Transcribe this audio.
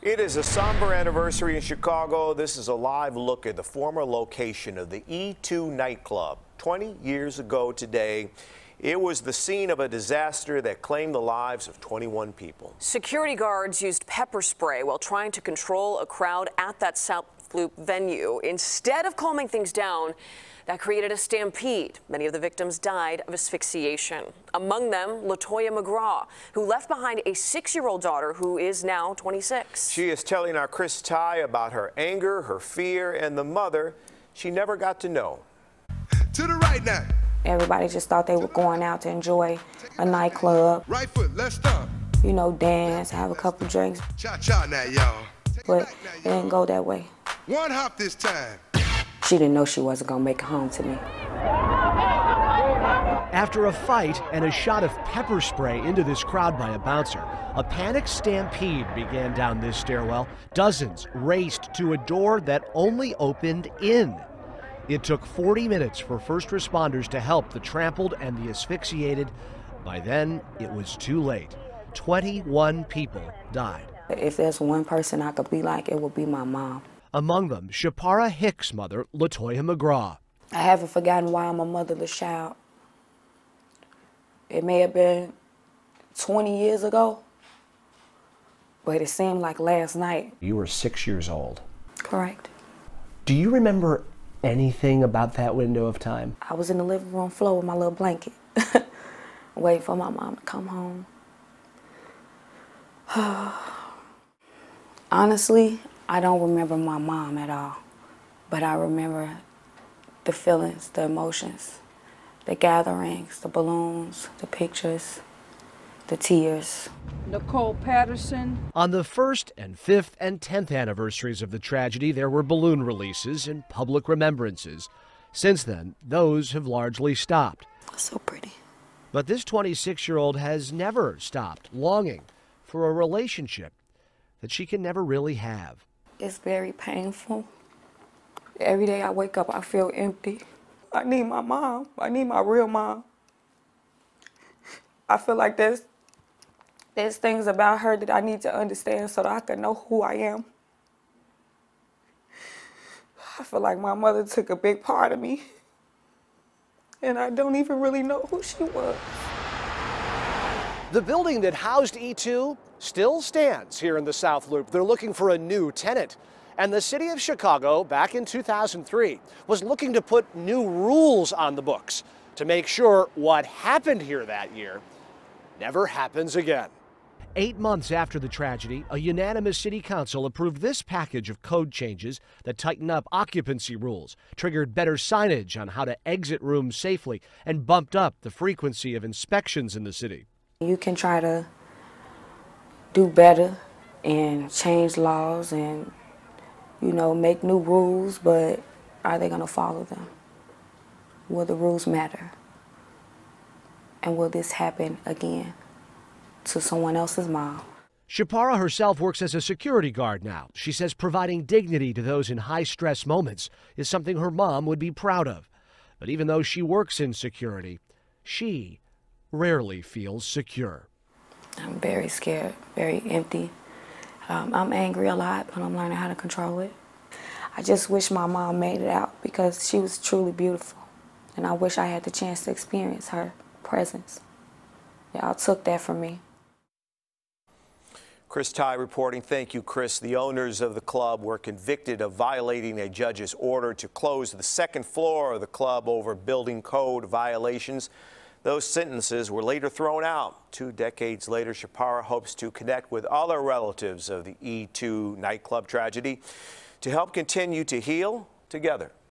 It is a somber anniversary in Chicago. This is a live look at the former location of the E2 nightclub. 20 years ago today, it was the scene of a disaster that claimed the lives of 21 people. Security guards used pepper spray while trying to control a crowd at that South Loop venue. Instead of calming things down, that created a stampede. Many of the victims died of asphyxiation. Among them, Murrow, who left behind a 6-year-old daughter who is now 26. She is telling our Chris Ty about her anger, her fear, and the mother she never got to know. To the right now. Everybody just thought they were going out to enjoy a nightclub. Right foot, let's stop. You know, dance, have a couple drinks. Cha-cha now, y'all. But it didn't go that way. One hop this time. She didn't know she wasn't gonna make it home to me. After a fight and a shot of pepper spray into this crowd by a bouncer, a panicked stampede began down this stairwell. Dozens raced to a door that only opened in. It took 40 minutes for first responders to help the trampled and the asphyxiated. By then, it was too late. 21 people died. If there's one person I could be like, it would be my mom. Among them, Shapara Hicks' mother, Murrow. I haven't forgotten why I'm a motherless child. It may have been 20 years ago, but it seemed like last night. You were 6 years old. Correct. Do you remember anything about that window of time? I was in the living room floor with my little blanket, waiting for my mom to come home. Honestly, I don't remember my mom at all, but I remember the feelings, the emotions, the gatherings, the balloons, the pictures, the tears. Nicole Patterson. On the 1st and 5th and 10th anniversaries of the tragedy, there were balloon releases and public remembrances. Since then, those have largely stopped. So pretty. But this 26-year-old has never stopped longing for a relationship that she can never really have. It's very painful. Every day I wake up, I feel empty. I need my mom. I need my real mom. I feel like there's things about her that I need to understand so that I can know who I am. I feel like my mother took a big part of me, and I don't even really know who she was. The building that housed E2 still stands here in the South Loop. They're looking for a new tenant. And the city of Chicago, back in 2003, was looking to put new rules on the books to make sure what happened here that year never happens again. 8 months after the tragedy, a unanimous city council approved this package of code changes that tighten up occupancy rules, triggered better signage on how to exit rooms safely, and bumped up the frequency of inspections in the city. You can try to do better and change laws and, you know, make new rules, but are they going to follow them? Will the rules matter? And will this happen again to someone else's mom? Shapara herself works as a security guard now. She says providing dignity to those in high-stress moments is something her mom would be proud of. But even though she works in security, she rarely feels secure. I'm very scared, very empty. I'm angry a lot, but I'm learning how to control it. I just wish my mom made it out because she was truly beautiful. And I wish I had the chance to experience her presence. Y'all took that from me. Chris Ty reporting. Thank you, Chris. The owners of the club were convicted of violating a judge's order to close the second floor of the club over building code violations. Those sentences were later thrown out. 2 decades later, Shapara hopes to connect with other relatives of the E2 nightclub tragedy to help continue to heal together.